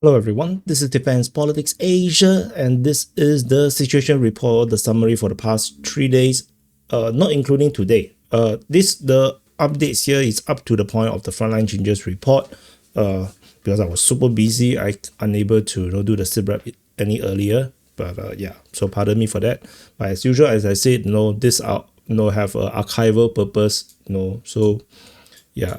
Hello everyone, this is Defense Politics Asia, and this is the situation report, the summary for the past 3 days, not including today. The updates here is up to the point of the frontline changes report. Because I was super busy, I unable to do the SITREP any earlier. But yeah, so pardon me for that. But as usual, as I said, this have a archival purpose. So yeah.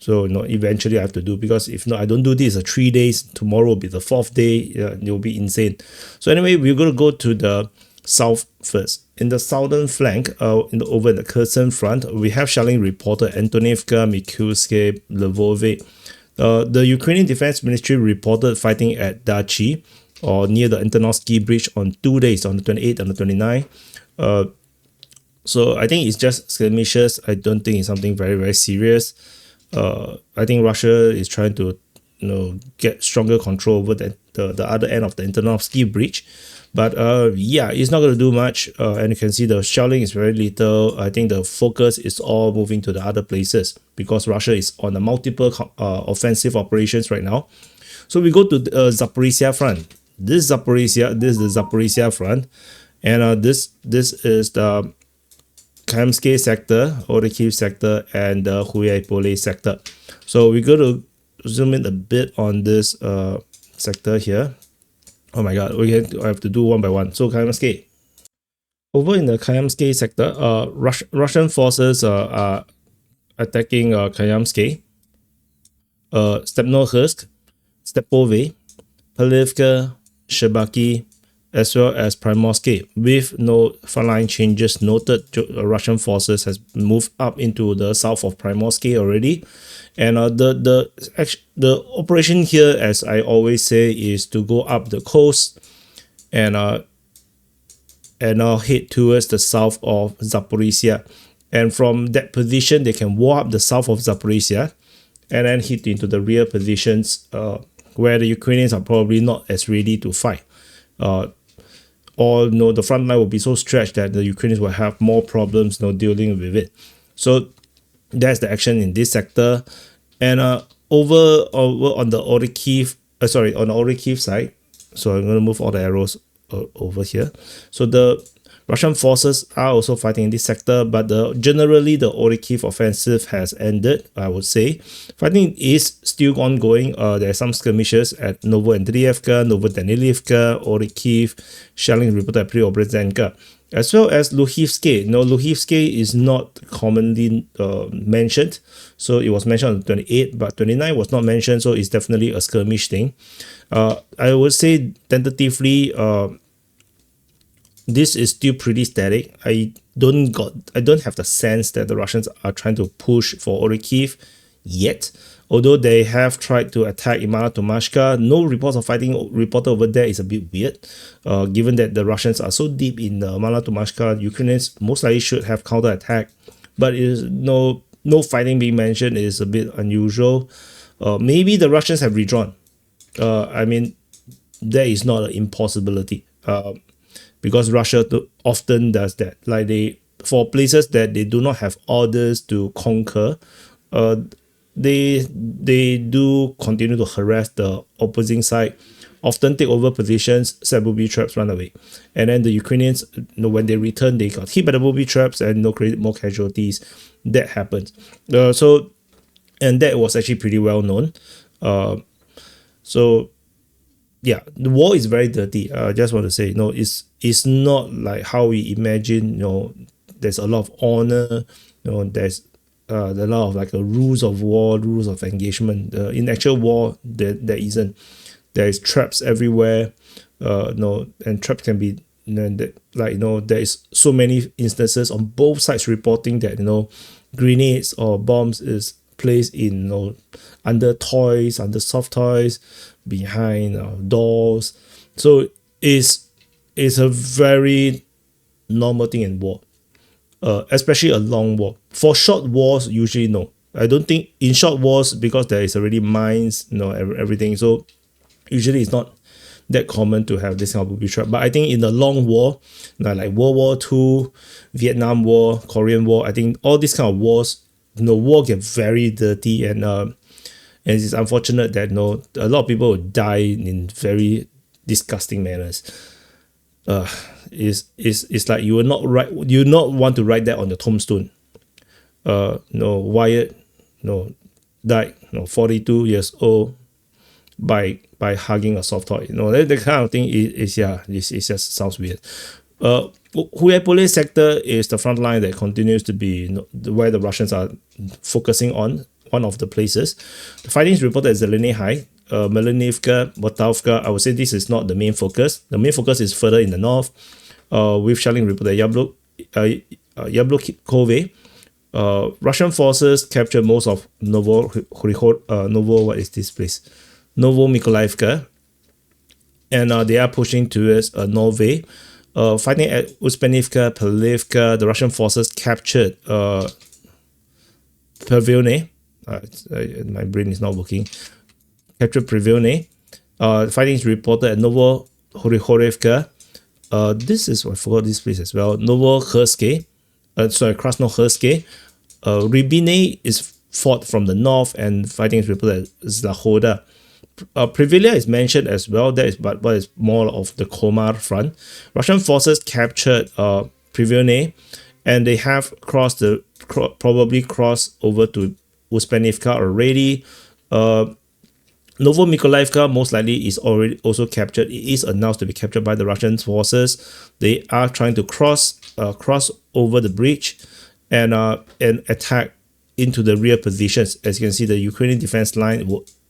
So eventually I have to do, because if not, I don't do this 3 days. Tomorrow will be the 4th day. It will be insane. So anyway, we're going to go to the south first. In the southern flank, over the Kherson front, we have shelling reported Antonivka, Mikulske, Lvove. The Ukrainian Defense Ministry reported fighting at Dachi, or near the Antonovsky Bridge, on 2 days, on the 28th and the 29th. So I think it's just skirmishes. I don't think it's something very, very serious. I think Russia is trying to get stronger control over the other end of the Antonovsky Bridge. But yeah, it's not going to do much. And you can see the shelling is very little. I think the focus is all moving to the other places, because Russia is on a multiple offensive operations right now. So we go to the Zaporizhia front. This is the Zaporizhia front. And this is the Kamsky sector, Orikhiv sector, and the Huaypole sector. So we're going to zoom in a bit on this sector here. Oh my god, I have to do one by one. So Kamsky. Over in the Kayamsky sector, Russian forces are attacking Kayamsky, Stepnohursk, Stepove, Palivka, Shebaki, as well as Primorsky, with no frontline changes noted. Russian forces has moved up into the south of Primorsky already, and the operation here, as I always say, is to go up the coast and now head towards the south of Zaporizhia, and from that position they can wall up the south of Zaporizhia and then hit into the rear positions, where the Ukrainians are probably not as ready to fight. Or the front line will be so stretched that the Ukrainians will have more problems dealing with it. So that's the action in this sector. And over on the Orikhiv, on the Orikhiv side, so I'm going to move all the arrows over here. So the Russian forces are also fighting in this sector, but generally the Orikhiv offensive has ended, I would say. Fighting is still ongoing. There are some skirmishes at Novoandrievka, Novodanilivka, Orikhiv, shelling reported at Preobrazhenka, as well as Luhivsky. Luhivsky is not commonly mentioned. So it was mentioned on the 28th, but 29 was not mentioned, so it's definitely a skirmish thing. I would say tentatively, this is still pretty static. I don't have the sense that the Russians are trying to push for Orikhiv yet. Although they have tried to attack in Mala-Tomashka, no reports of fighting reported over there is a bit weird. Given that the Russians are so deep in Mala-Tomashka, Ukrainians most likely should have counterattack, but is no fighting being mentioned is a bit unusual. Maybe the Russians have withdrawn. I mean, that is not an impossibility. Because Russia often does that. Like for places that they do not have orders to conquer, they do continue to harass the opposing side, often take over positions, set booby traps, run away. And then the Ukrainians, when they return, they got hit by the booby traps and created more casualties. That happens. And that was actually pretty well known. So yeah, the war is very dirty. I just want to say, it's not like how we imagine. There's a lot of honor. There's a lot of like rules of war, rules of engagement. In actual war, there isn't. There is traps everywhere. And traps can be there is so many instances on both sides reporting that grenades or bombs is placed in under toys, under soft toys, behind doors. So it's a very normal thing in war, especially a long war. For short wars, usually no. I don't think in short wars, because there is already mines, everything. So usually it's not that common to have this kind of booby trap. But I think in the long war, like World War II, Vietnam War, Korean War, I think all these kind of wars, war get very dirty, and and it's unfortunate that a lot of people will die in very disgusting manners. It's like you not want to write that on the tombstone. Wyatt, died, 42 years old by hugging a soft toy. That kind of thing is it just sounds weird. Huaypole sector is the front line that continues to be where the Russians are focusing on, one of the places. The fighting is reported at Zeleny High, Melanivka, Botavka. I would say this is not the main focus. The main focus is further in the north, with shelling reported at Yablokove. Russian forces captured most of what is this place? Novomykolaiv, and they are pushing towards Norway. Fighting at Uspenivka, Pelivka, the Russian forces captured Pervilne. My brain is not working. Captured Pervilne. Fighting is reported at Novohorivka. This is, I forgot this place as well. Krasnohorske. Rybine is fought from the north, and fighting is reported at Zlahoda. Privilia is mentioned as well. That is, but is more of the Komar front. Russian forces captured Privilne, and they have probably crossed over to Uspenivka already. Novomykolaivka most likely is already also captured. It is announced to be captured by the Russian forces. They are trying to cross over the bridge and attack into the rear positions. As you can see, the Ukrainian defense line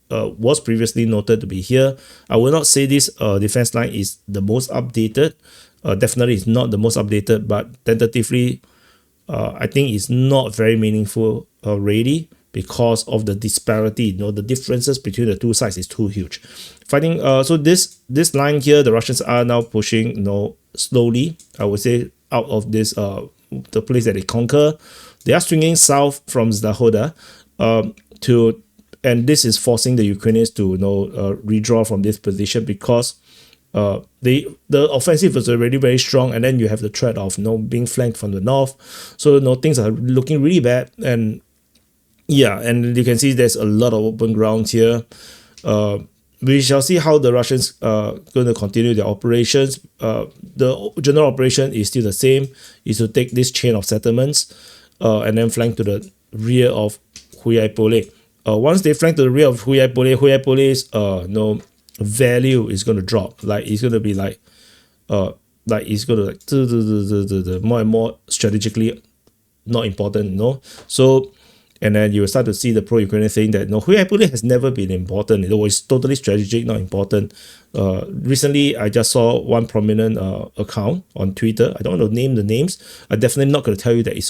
was previously noted to be here. I will not say this defense line is the most updated. Definitely it's not the most updated, but tentatively, I think it's not very meaningful already because of the disparity. The differences between the two sides is too huge. Fighting. So this line here, the Russians are now pushing, slowly, I would say, out of this the place that they conquer. They are swinging south from Zlahoda and this is forcing the Ukrainians to redraw from this position because the offensive was already very strong, and then you have the threat of being flanked from the north. So things are looking really bad, and and you can see there's a lot of open ground here. We shall see how the Russians are going to continue their operations. The general operation is still the same, is to take this chain of settlements and then flank to the rear of Huaypole. Once they flank to the rear of Huaypole's value is going to drop. Like it's going to be it's going to more and more strategically not important. So. And then you will start to see the pro-Ukrainian saying that Huaypole has never been important. It was totally strategic, not important. Recently, I just saw one prominent account on Twitter. I don't want to name the names. I'm definitely not going to tell you that it's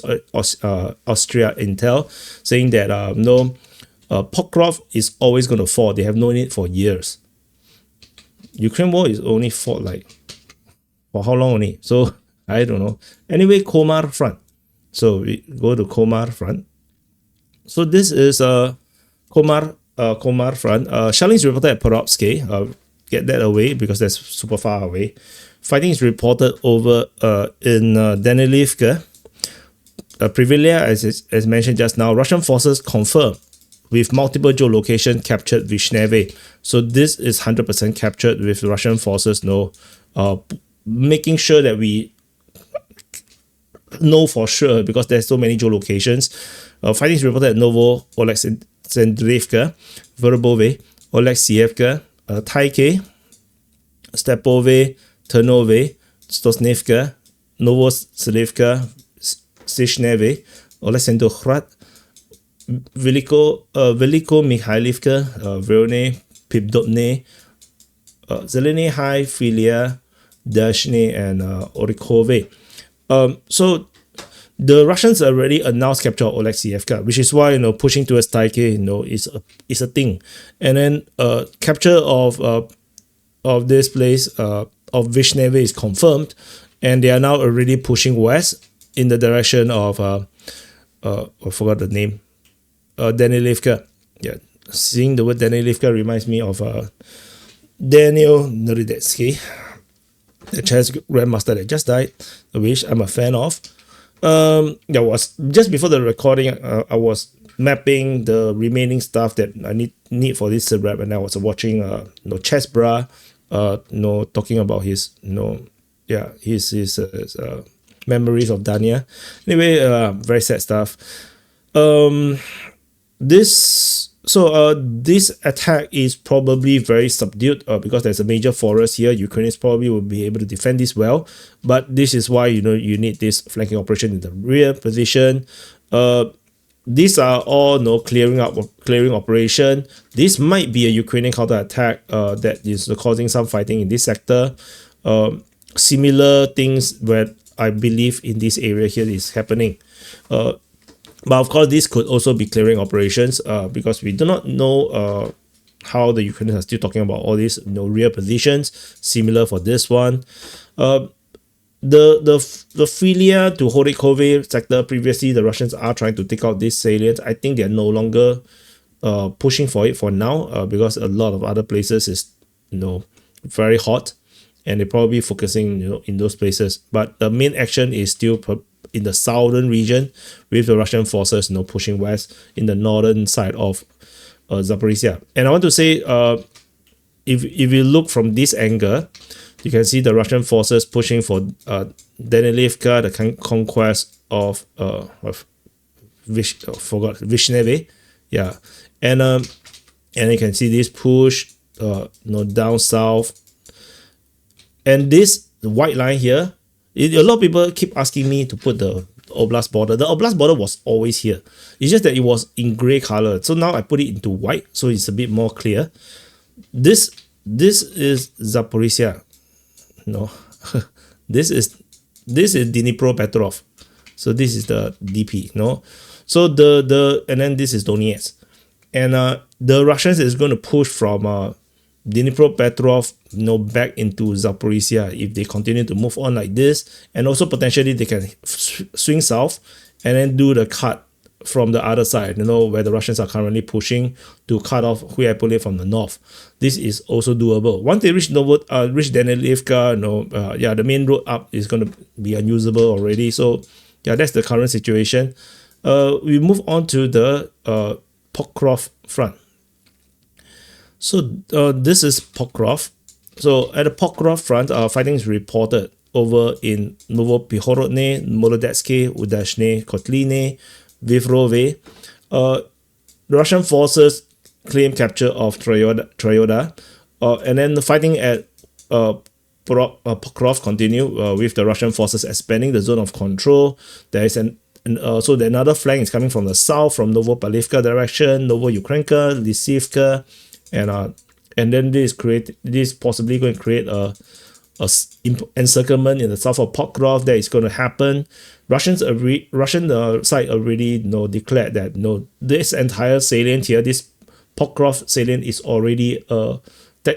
Austria Intel, saying that Pokrov is always going to fall. They have known it for years. Ukraine war is only fought for how long only? So I don't know. Anyway, Komar front. So we go to Komar front. So this is Komar front. Shelling is reported at Perovsky. Get that away because that's super far away. Fighting is reported over in Danilivka. Privilia, as mentioned just now, Russian forces confirm with multiple geolocation captured Vishneve. So this is 100% captured with Russian forces making sure that we know for sure because there's so many geolocations. Fighting is reported at Novo Oleksandrivka, Verbove, Oleksievka, Taike, Stepove, Ternove, Stosnevka, Novoselivka, Sishneve, Oleksandrograd, Veliko Mikhailivka, Verone, Pivdotne, Zeleny High, Filia, Dashne, and Orikove. So the Russians already announced capture of Oleksievka, which is why pushing towards Taike is a thing, and then capture of this place of Vishneve is confirmed, and they are now already pushing west in the direction of I forgot the name, Danilivka. Yeah, seeing the word Danilivka reminds me of Daniel Noridetsky, the chess grandmaster that just died, which I'm a fan of. That was just before the recording. I was mapping the remaining stuff that I need for this SITREP, and I was watching Chess Bra talking about his his memories of Dania. Anyway, very sad stuff. This attack is probably very subdued because there's a major forest here. Ukrainians probably will be able to defend this well, but this is why you need this flanking operation in the rear position. These are all clearing operation. This might be a Ukrainian counterattack that is causing some fighting in this sector. Similar things where I believe in this area here is happening. But of course, this could also be clearing operations because we do not know how the Ukrainians are still talking about all these rear positions. Similar for this one. The Filia to Horikove sector, previously the Russians are trying to take out this salient. I think they're no longer pushing for it for now because a lot of other places is very hot, and they're probably focusing in those places. But the main action is still in the southern region with the Russian forces pushing west in the northern side of Zaporizhia. And I want to say if you look from this angle, you can see the Russian forces pushing for Danilivka, the conquest of Vishneve. Yeah. And you can see this push down south. And this white line here, a lot of people keep asking me to put the oblast border. The oblast border was always here. It's just that it was in gray color. So now I put it into white, so it's a bit more clear. This is Zaporizhia. This is Dnipro-Petrov. So this is the DP. So and then this is Donetsk. And the Russians is going to push from Dnipro-Petrov back into Zaporizhia if they continue to move on like this, and also potentially they can swing south and then do the cut from the other side, where the Russians are currently pushing to cut off Huaypole from the north. This is also doable. Once they reach Danilivka, the main road up is going to be unusable already. So yeah, that's the current situation. We move on to the Pokrov front. So this is Pokrov. So at the Pokrov front, fighting is reported over in Novopihorodne, Molodetske, Udashne, Kotline, Vivrove. Russian forces claim capture of Tryoda. And then the fighting at Pokrov continue with the Russian forces expanding the zone of control. There is so another flank is coming from the south, from Novopalivka direction, Novoukrenka, Lysivka, and then this possibly going to create a encirclement in the south of Pokrov that is going to happen. Russian side already declared that this entire salient here, this Pokrov salient, is already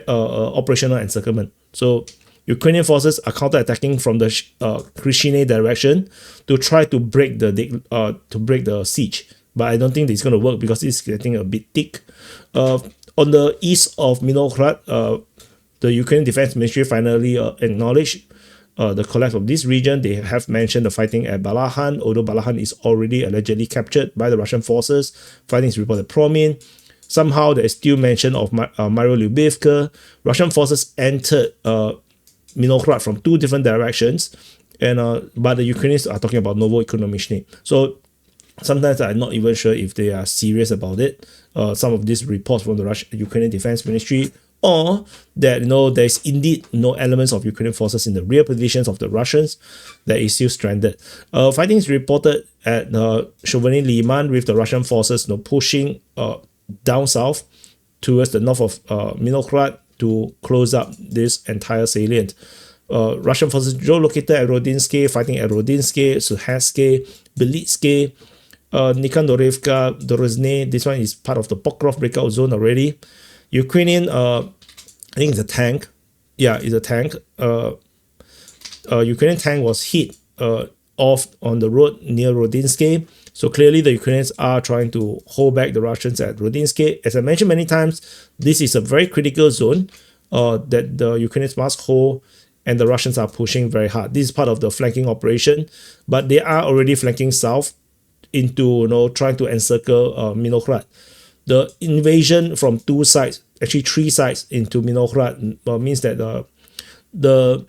operational encirclement. So Ukrainian forces are counterattacking from the Krishine direction to try to break the siege. But I don't think it's going to work because it's getting a bit thick. On the east of Minograd, the Ukrainian Defense Ministry finally acknowledged the collapse of this region. They have mentioned the fighting at Balahan, although Balahan is already allegedly captured by the Russian forces. Fighting is reported Promin. Somehow there is still mention of Mariolubivka. Russian forces entered Minograd from two different directions, but the Ukrainians are talking about Novoekonomichny. So sometimes I'm not even sure if they are serious about it. Some of these reports from the Ukrainian Defense Ministry, or that there's indeed no elements of Ukrainian forces in the rear positions of the Russians that is still stranded. Fighting is reported at Shovenin Liman with the Russian forces pushing down south towards the north of Minograd to close up this entire salient. Russian forces located at Rodinske, fighting at Rodinske, Suhatske, Belitske, Nikandorivka, Dorozhne. This one is part of the Pokrov breakout zone already. Ukrainian, I think it's a tank. Yeah, it's a tank. Ukrainian tank was hit off on the road near Rodinske. So clearly the Ukrainians are trying to hold back the Russians at Rodinske. As I mentioned many times, this is a very critical zone that the Ukrainians must hold, and the Russians are pushing very hard. This is part of the flanking operation, but they are already flanking south into trying to encircle Minograd. The invasion from two sides, actually three sides into Minograd, means that the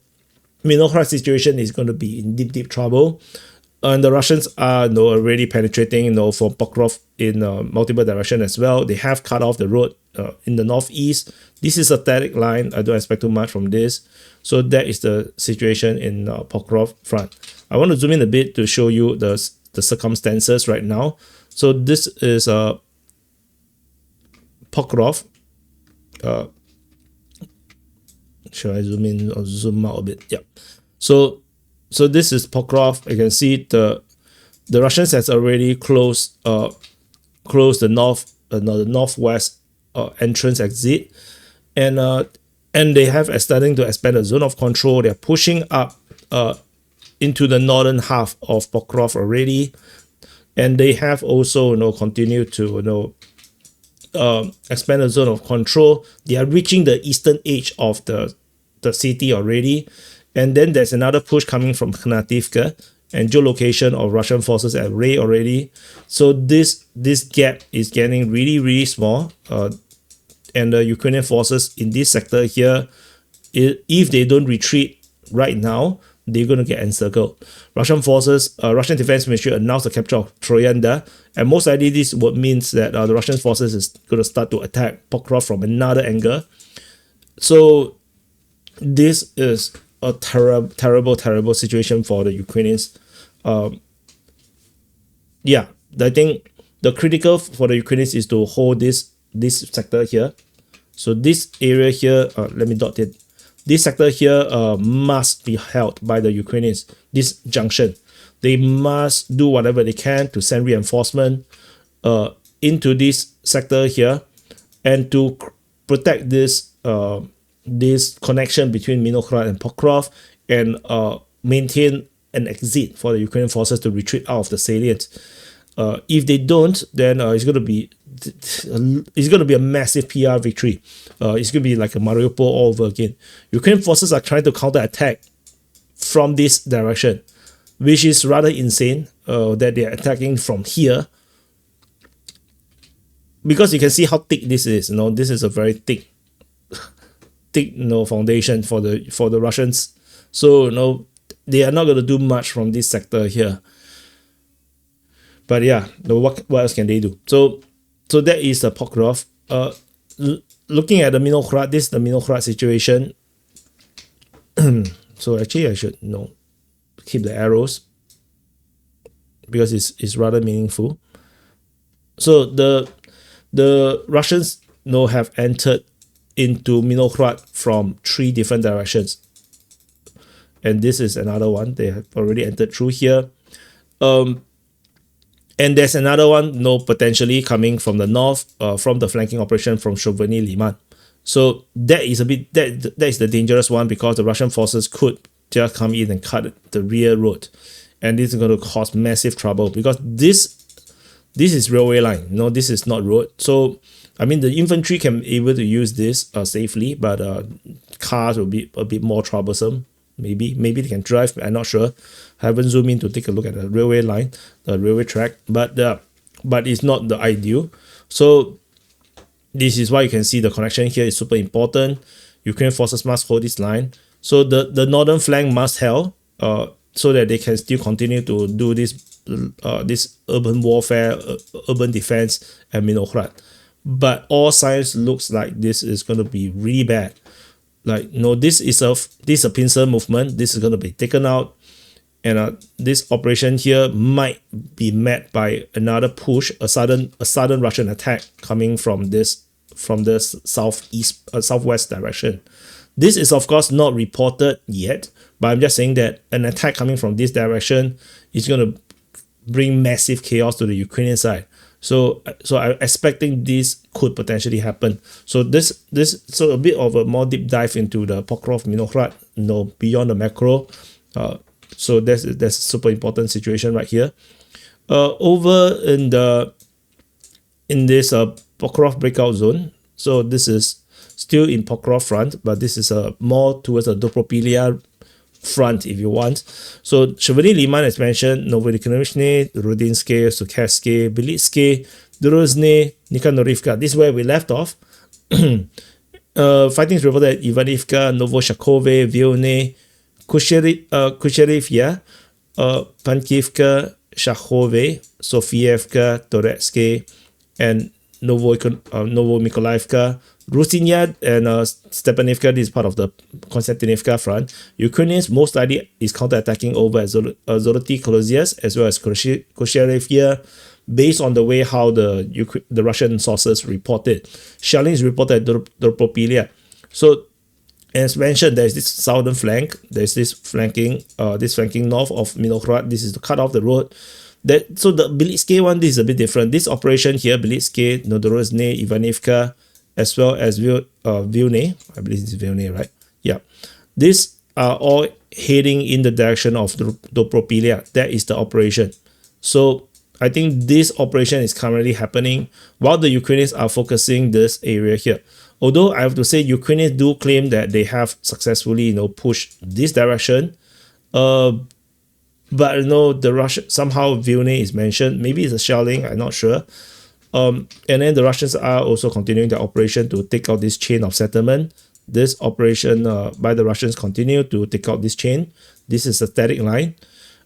Minograd situation is going to be in deep trouble. And the Russians are already penetrating from Pokrov in multiple directions as well. They have cut off the road in the northeast. This is a static line. I don't expect too much from this. So that is the situation in Pokrov front. I want to zoom in a bit to show you the circumstances right now. So this is Pokrov. Should I zoom in or zoom out a bit? Yeah. So this is Pokrov. You can see the Russians has already closed the northwest entrance exit, and they have starting to expand the zone of control. They're pushing up into the northern half of Pokrov already, and they have also continued to expand the zone of control. They are reaching the eastern edge of the city already. And then there's another push coming from Kanativka and geolocation of Russian forces at Ray already. So this gap is getting really small. And the Ukrainian forces in this sector here, if they don't retreat right now, they're going to get encircled. Russian forces, Russian Defense Ministry announced the capture of Troyanda. And most likely this would mean that the Russian forces is going to start to attack Pokrov from another angle. So this is a terrible situation for the Ukrainians. Yeah, I think the critical for the Ukrainians is to hold this sector here. So this area here, let me dot it. This sector here must be held by the Ukrainians. This junction, they must do whatever they can to send reinforcement into this sector here, and to protect this this connection between Minograd and Pokrov, and maintain an exit for the Ukrainian forces to retreat out of the salient. If they don't, then it's going to be a massive PR victory. It's going to be like a Mariupol all over again. Ukrainian forces are trying to counterattack from this direction, which is rather insane that they are attacking from here. Because you can see how thick this is. This is a very thick foundation for the Russians. So they are not going to do much from this sector here. But yeah, what else can they do? So that is the Pokrov. Looking at the Minograd, this is the Minograd situation. So actually I should keep the arrows, because it's rather meaningful. So the Russians have entered into Minograd from 3 different directions, and this is another one. They have already entered through here, and there's another one potentially coming from the north, from the flanking operation from Shrovny Liman. So that is that is the dangerous one, because the Russian forces could just come in and cut the rear road, and this is going to cause massive trouble, because this is railway line. This is not road. So I mean, the infantry can be able to use this safely, but cars will be a bit more troublesome. Maybe they can drive. I'm not sure. I haven't zoomed in to take a look at the railway line, the railway track, but it's not the ideal. So this is why you can see the connection here is super important. Ukrainian forces must hold this line. So the northern flank must held, so that they can still continue to do this urban warfare, urban defense at Minograd. But all signs looks like this is going to be really bad. Like, this is a pincer movement. This is going to be taken out, and this operation here might be met by another push, a sudden Russian attack coming from the southwest direction. This is of course not reported yet, but I'm just saying that an attack coming from this direction is going to bring massive chaos to the Ukrainian side. So I'm expecting this could potentially happen. So so a bit of a more deep dive into the Pokrov Minograd, beyond the macro. So that's a super important situation right here. Over in this Pokrov breakout zone. So this is still in Pokrov front, but this is more towards the Dobropilia front, if you want. So Severny Liman, as mentioned, Novoekonomiczne, Rudinskie, Sukerskie, Belitskie, Drozhne, Nikanorivka. This is where we left off. Fighting is reported at Ivanivka, Novoshakove, Vilne, Kucherivya, Pankivka, Shakhove, Sofievka, Toretske, and Novomykolaivka, Rusinya and Stepanivka. This is part of the Konstantinivka front. Ukrainians most likely is counterattacking over at Zoloty Kolosias as well as Kucherivya, based on the way how the Russian sources reported. Shelling is reported at Dropopilia. So, as mentioned, there is this southern flank. There is this flanking north of Milorad. This is to cut off the road. So the Belitskie one, this is a bit different. This operation here, Belitskie, Nodorozhne, Ivanivka, as well as Vilne. I believe it's Vilne, right? Yeah. These are all heading in the direction of Dropopilia. That is the operation. So I think this operation is currently happening while the Ukrainians are focusing this area here. Although I have to say Ukrainians do claim that they have successfully, pushed this direction. But the Russian, somehow Vilne is mentioned. Maybe it's a shelling, I'm not sure. And then the Russians are also continuing their operation to take out this chain of settlement. This operation by the Russians continue to take out this chain. This is a static line.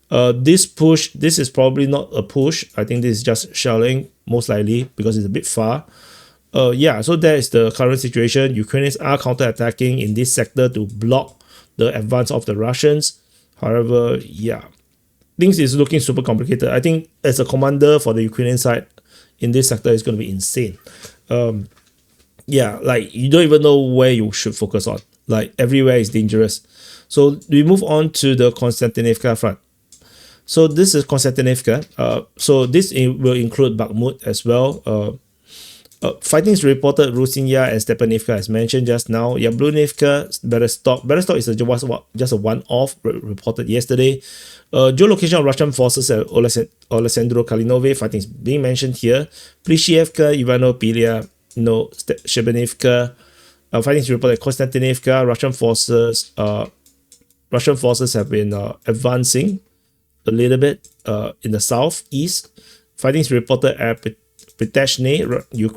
This push, this is probably not a push. I think this is just shelling, most likely, because it's a bit far. Yeah, so that is the current situation. Ukrainians are counterattacking in this sector to block the advance of the Russians. However, yeah, things is looking super complicated. I think as a commander for the Ukrainian side in this sector is going to be insane. Yeah, like you don't even know where you should focus on. Like everywhere is dangerous. So we move on to the Konstantinivka front. So this is Konstantinivka. So this will include Bakhmut as well. Fighting is reported Rusinya and Stepanivka as mentioned just now. Yablunivka, Berestov. Berestov is just a one-off reported yesterday. Geolocation of Russian forces at Alexandro Kalinove. Fighting is being mentioned here. Plishevka, Ivanopilia, Shebenivka. Fighting is reported at Konstantinivka. Russian forces have been advancing a little bit in the southeast. Fighting is reported at Pitashne.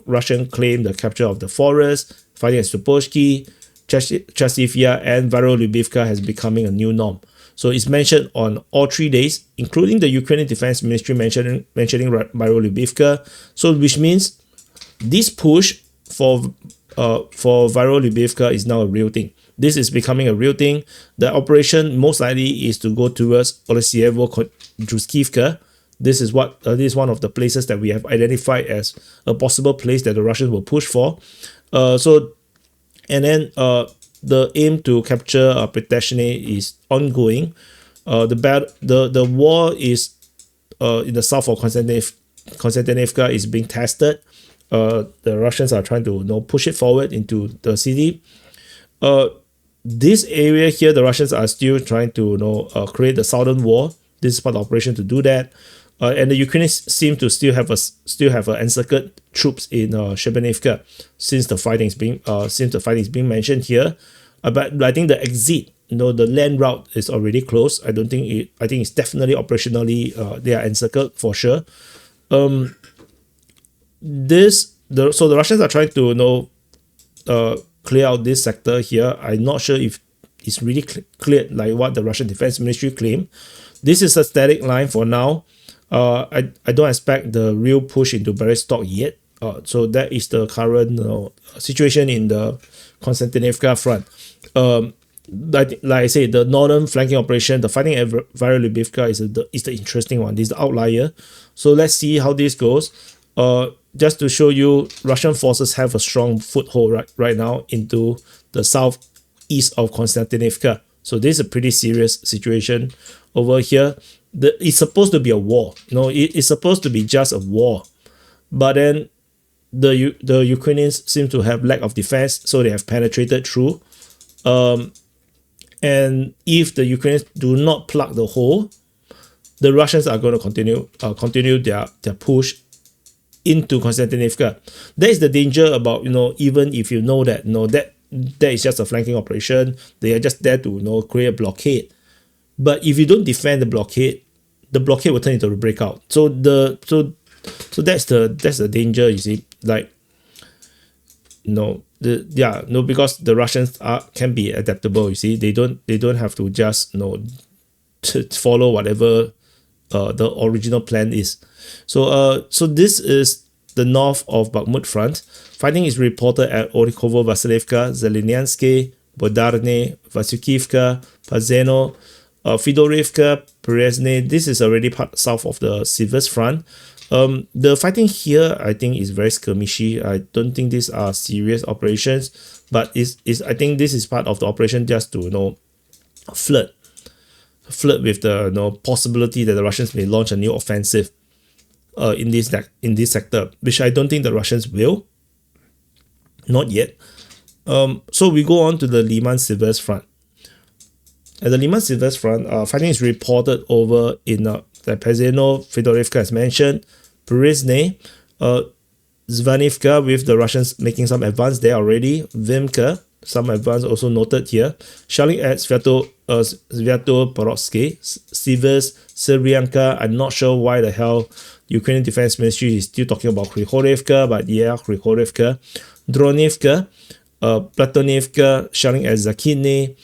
Russian claim the capture of the forest. Fighting at Suposhki, Chasivya, and Varolubivka has becoming a new norm. So it's mentioned on all 3 days, including the Ukrainian Defense Ministry mentioning Varolubivka. So which means this push for Varolubivka is now a real thing. This is becoming a real thing. The operation most likely is to go towards Olesyevo-Druskivka. This is one of the places that we have identified as a possible place that the Russians will push for. And then the aim to capture Pitashne is ongoing. The war is in the south of Konstantinivka is being tested. The Russians are trying to push it forward into the city. This area here, the Russians are still trying to create the southern wall. This is part of the operation to do that. And the Ukrainians seem to still have encircled troops in Shebenivka since the fighting is being mentioned here. But I think the exit, the land route is already closed. I think it's definitely operationally they are encircled for sure. So the Russians are trying to clear out this sector here. I'm not sure if it's really cleared like what the Russian Defense Ministry claimed. This is a static line for now. I don't expect the real push into Berestov yet. So that is the current situation in the Konstantinivka front. Like I say, the northern flanking operation, the fighting at Varolubivka is the interesting one. This is the outlier. So let's see how this goes. Just to show you, Russian forces have a strong foothold right now into the southeast of Konstantinivka. So this is a pretty serious situation over here. It's supposed to be a war. It's supposed to be just a war. But then the Ukrainians seem to have lack of defense, so they have penetrated through. And if the Ukrainians do not plug the hole, the Russians are going to continue their push into Konstantinivka. That is the danger about, even if that that is just a flanking operation, they are just there to create a blockade. But if you don't defend the blockade will turn into a breakout. So that's the danger, you see. Like, because the Russians can be adaptable, you see. They don't have to just to follow whatever the original plan is. So this is the north of Bakhmut front. Fighting is reported at Orikovo, Vasilevka, Zeleniansky, Bodarne, Vasyukivka, Pazeno, Fedorivka, Berezne. This is already part south of the Siversk front. The fighting here, I think, is very skirmishy. I don't think these are serious operations, but I think this is part of the operation just to flirt with the possibility that the Russians may launch a new offensive in this sector, which I don't think the Russians will. Not yet. So we go on to the Liman-Siversk front. At the Liman-Siversk front, fighting is reported over in Pezeno, Fedorivka as mentioned, Berezne, Zvanivka with the Russians making some advance there already, Vimka, some advance also noted here, shelling at Sviatoporotsky, Siversk, Syrianka. I'm not sure why the hell Ukrainian Defense Ministry is still talking about Krychorivka, but yeah, Krychorivka, Dronivka, Platonivka, shelling at Zakine,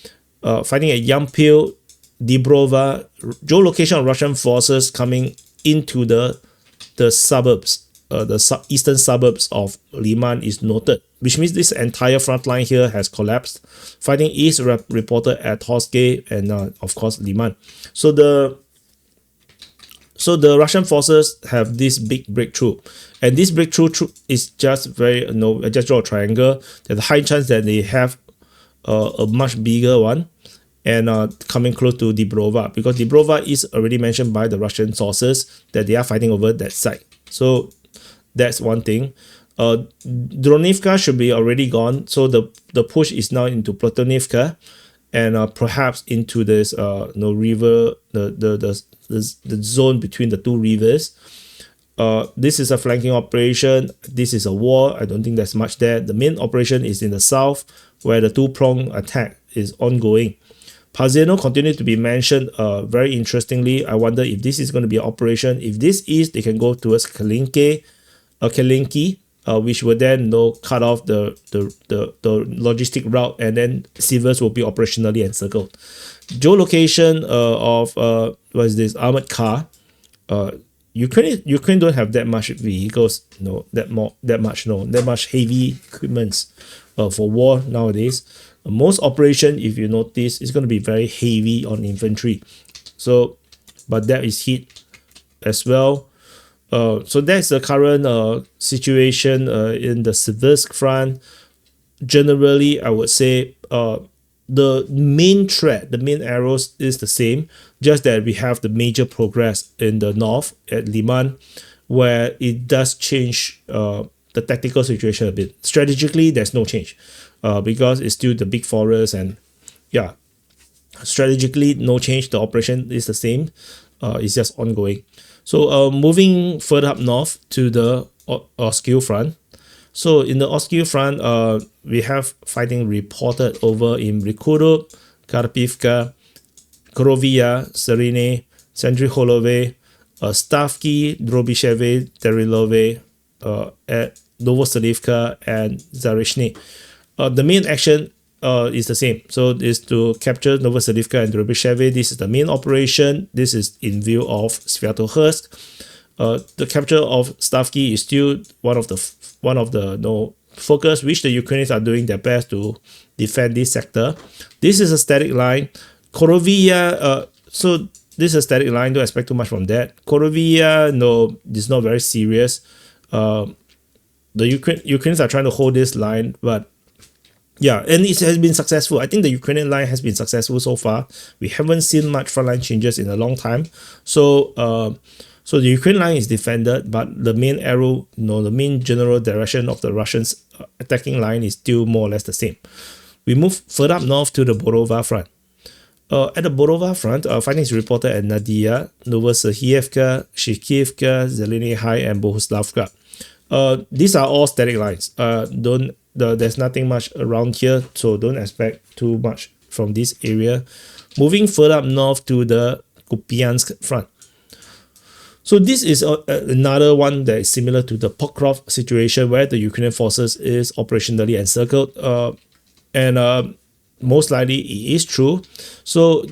fighting at Yampil, Dibrova, geolocation of Russian forces coming into the suburbs, the eastern suburbs of Liman is noted, which means this entire front line here has collapsed. Fighting is reported at Torske and of course Liman. So the Russian forces have this big breakthrough, and this breakthrough is just very I just draw a triangle. There's a high chance that they have a much bigger one, and coming close to Dibrova, because Dibrova is already mentioned by the Russian sources that they are fighting over that side. So that's one thing. Dronivka should be already gone, so the push is now into Platonivka, and perhaps into this river, the zone between the two rivers. This is a flanking operation. This is a war. I don't think there's much there. The main operation is in the south, where the two-pronged attack is ongoing. Pazeno continues to be mentioned very interestingly. I wonder if this is going to be an operation. If this is, they can go towards Kalinki, which will then cut off the logistic route, and then Siversk will be operationally encircled. Geolocation of armored car. Ukraine don't have that much vehicles, that much heavy equipments for war nowadays. Most operation, if you notice, is going to be very heavy on infantry. So, but that is hit as well. So that's the current situation in the Siversk front. Generally, I would say the main threat, the main arrows is the same, just that we have the major progress in the north at Liman, where it does change the tactical situation a bit. Strategically, there's no change because it's still the big forest, and yeah, strategically no change. The operation is the same. It's just ongoing. So moving further up north to the Oskil front. So in the Oskil front, we have fighting reported over in Brikudo, Karpivka, Korovia, Serene, Sandriholove, Stavki, Drobisheve, Terilove, at Novoselivka, and Zarishny. The main action is the same. So is to capture Novoselivka and Drobisheve. This is the main operation. This is in view of Sviatohursk. The capture of Stavki is still one of the focus, which the Ukrainians are doing their best to defend this sector. This is a static line. Korovia, so this is a static line. Don't expect too much from that. Korovia, no, it's not very serious. The Ukrainians are trying to hold this line, but yeah, and it has been successful. I think the Ukrainian line has been successful so far. We haven't seen much frontline changes in a long time. So the Ukrainian line is defended, but the main arrow, the main general direction of the Russians' attacking line is still more or less the same. We move further up north to the Borova front. At the Borova front, fighting is reported at Nadia, Novosahievka, Shikivka, Zeleny High, and Bohuslavka. These are all static lines. There's nothing much around here, so don't expect too much from this area, moving further up north to the Kupiansk front. So this is another one that is similar to the Pokrov situation, where the Ukrainian forces is operationally encircled, and most likely it is true. So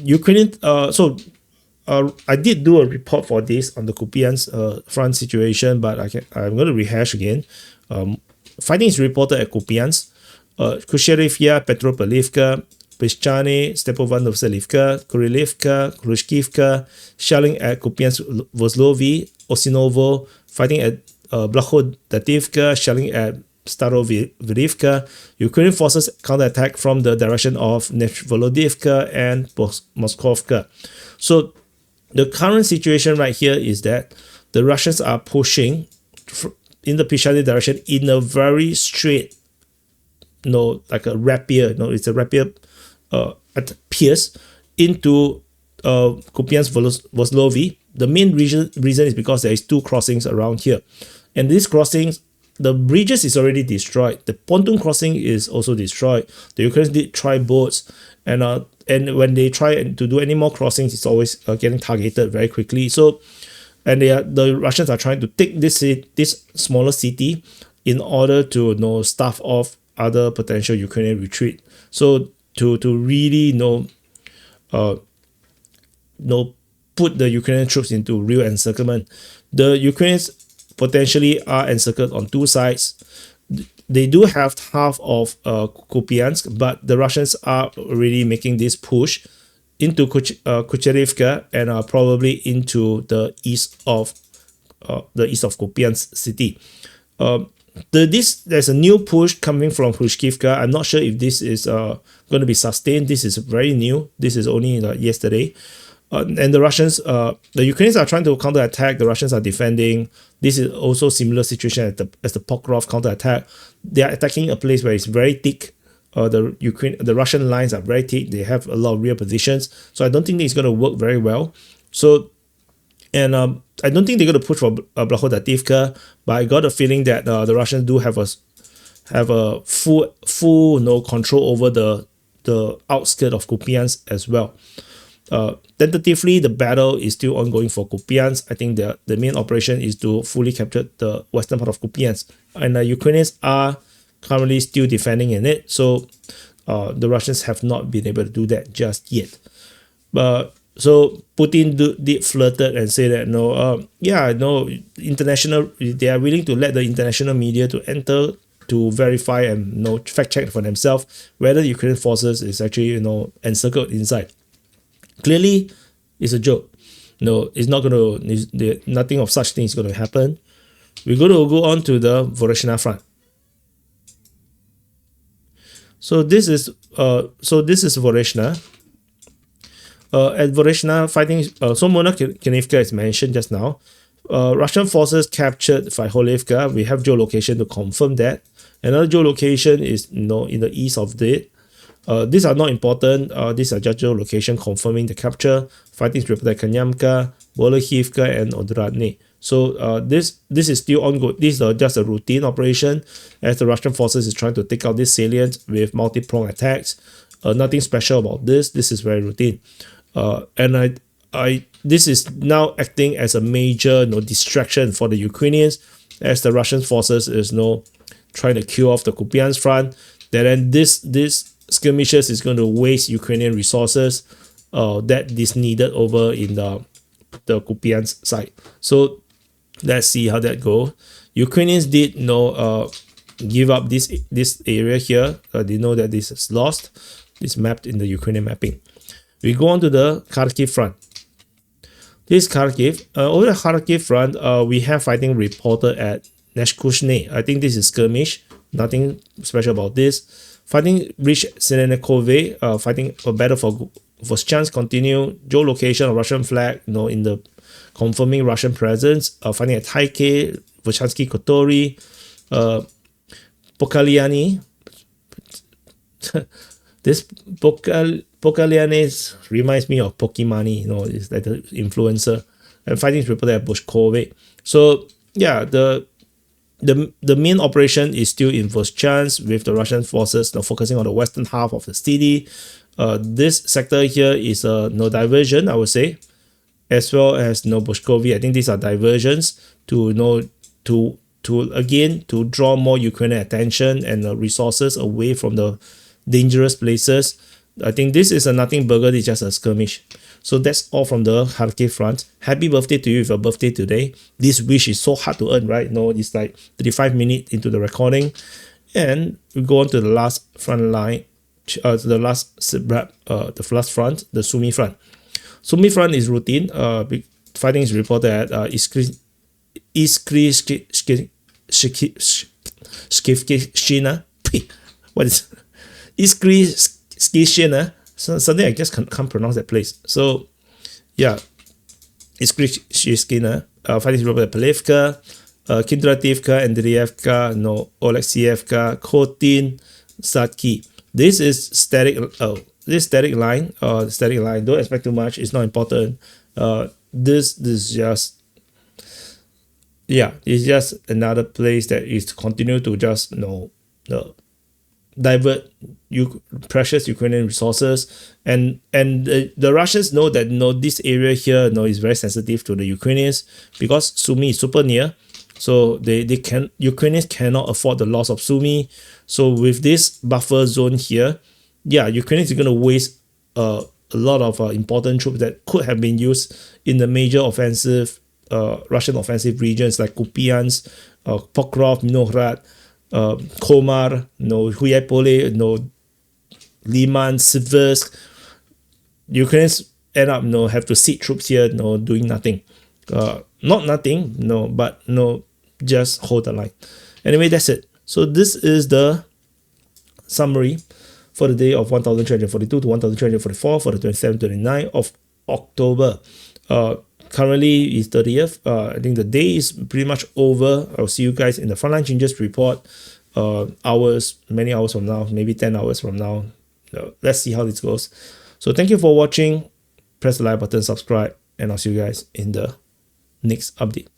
I did do a report for this on the Kupiansk front situation, but I'm going to rehash again. Fighting is reported at Kupiansk, Kusherivka, Petropavlivka, Pischane, Stepanov-Vasilivka, Kurilivka, Khrushchevka, shelling at Kupiansk-Vozlovy, Osinovo, fighting at Blahodativka, shelling at Starovilivka. Ukrainian forces counterattack from the direction of Nechvolodivka and Moskovka. So the current situation right here is that the Russians are pushing in the Pischane direction in a very straight, like a rapier, it's a rapier at pierce into Kupiansk-Vozlovy. The main reason is because there is 2 crossings around here, and these crossings, the bridges is already destroyed. The pontoon crossing is also destroyed. The Ukrainians did try boats, and when they try to do any more crossings, it's always getting targeted very quickly. So, and the Russians are trying to take this smaller city in order to stave off other potential Ukrainian retreat. So to really put the Ukrainian troops into real encirclement, the Ukrainians potentially are encircled on 2 sides. They do have half of Kupiansk, but the Russians are already making this push into Kucherivka and probably into the east of Kupiansk city. There's a new push coming from Khrushchevka. I'm not sure if this is going to be sustained. This is very new. This is only yesterday. And the Russians, the Ukrainians are trying to counterattack. The Russians are defending. This is also similar situation as the Pokrov counterattack. They are attacking a place where it's very thick. The Russian lines are very thick. They have a lot of rear positions. So I don't think it's going to work very well. So, and I don't think they're going to push for Blahodativka, but I got a feeling that the Russians do have a full control over the outskirts of Kupiansk as well. Tentatively, the battle is still ongoing for Kupiansk. I think the main operation is to fully capture the western part of Kupiansk, and the Ukrainians are currently still defending in it. So the Russians have not been able to do that just yet. So Putin did flirted and say that international, they are willing to let the international media to enter to verify and fact check for themselves whether the Ukrainian forces is actually encircled inside. Clearly, it's a joke. No, it's not going to. Nothing of such thing is going to happen. We're going to go on to the Voreshna front. So this is Voreshna. At Voreshna, fighting. So Monokhinivka is mentioned just now. Russian forces captured Vyholivka. We have geolocation to confirm that. Another geolocation is in the east of it. These are not important. These are just geolocation confirming the capture. Fighting is reported at Kanyamka, Volохivka, and Odradny. So this is still ongoing. This is just a routine operation as the Russian forces is trying to take out this salient with multi-pronged attacks. Nothing special about this. This is very routine. And this is now acting as a major distraction for the Ukrainians as the Russian forces is trying to kill off the Kupiansk front. Then this skirmishes is going to waste Ukrainian resources that is needed over in the Kupiansk side. So let's see how that goes. Ukrainians did give up this area here. They know that this is lost. It's mapped in the Ukrainian mapping. We go on to the Kharkiv front. This Kharkiv, over the Kharkiv front, we have fighting reported at Neshkushne. I think this is skirmish. Nothing special about this. Fighting reached Sinenekove. Fighting a battle for Voschansk continue. Geolocation of Russian flag, in the confirming Russian presence. Fighting at Taike, Vochansky Kotori, Pokaliani. This Pokaliani reminds me of Pokimani, it's like the influencer. And fighting is reported at Bushkove. So yeah, the main operation is still in Voschansk with the Russian forces focusing on the western half of the city. This sector here is no diversion, I would say, as well as no Boshkovi. I think these are diversions to again to draw more Ukrainian attention and resources away from the dangerous places. I think this is a nothing burger. It's just a skirmish. So that's all from the Kharkiv front. Happy birthday to you if your birthday today. This wish is so hard to earn, right? No, it's like 35 minutes into the recording. And we go on to the last front line, the last front, the Sumy front. Sumy front is routine. Fighting is reported at Iskryshina. What is Iskryshina? Something I just can't pronounce that place. So yeah, Iskryshina. Fighting is reported at Palivka, Kindrativka, Andrievka, Oleksievka, Khotin, Sadki. This is static. This static line. Don't expect too much. It's not important. This is just, yeah, it's just another place that is continue to just divert precious Ukrainian resources, and the Russians know that this area here is very sensitive to the Ukrainians because Sumy is super near. So Ukrainians cannot afford the loss of Sumy. So with this buffer zone here, yeah, Ukrainians are going to waste a lot of important troops that could have been used in the major offensive Russian offensive regions like Kupiansk, Pokrov, Vinograd, Komar, Huyapole, Liman, Siversk. Ukrainians end up have to sit troops here, doing nothing. Not nothing, but just hold the line. Anyway, that's it. So this is the summary for the day of 1342 to 1344 for the 27-29 of October. Currently is 30th. I think the day is pretty much over. I'll see you guys in the frontline changes report. Many hours from now, maybe 10 hours from now. Let's see how this goes. So thank you for watching. Press the like button, subscribe, and I'll see you guys in the next update.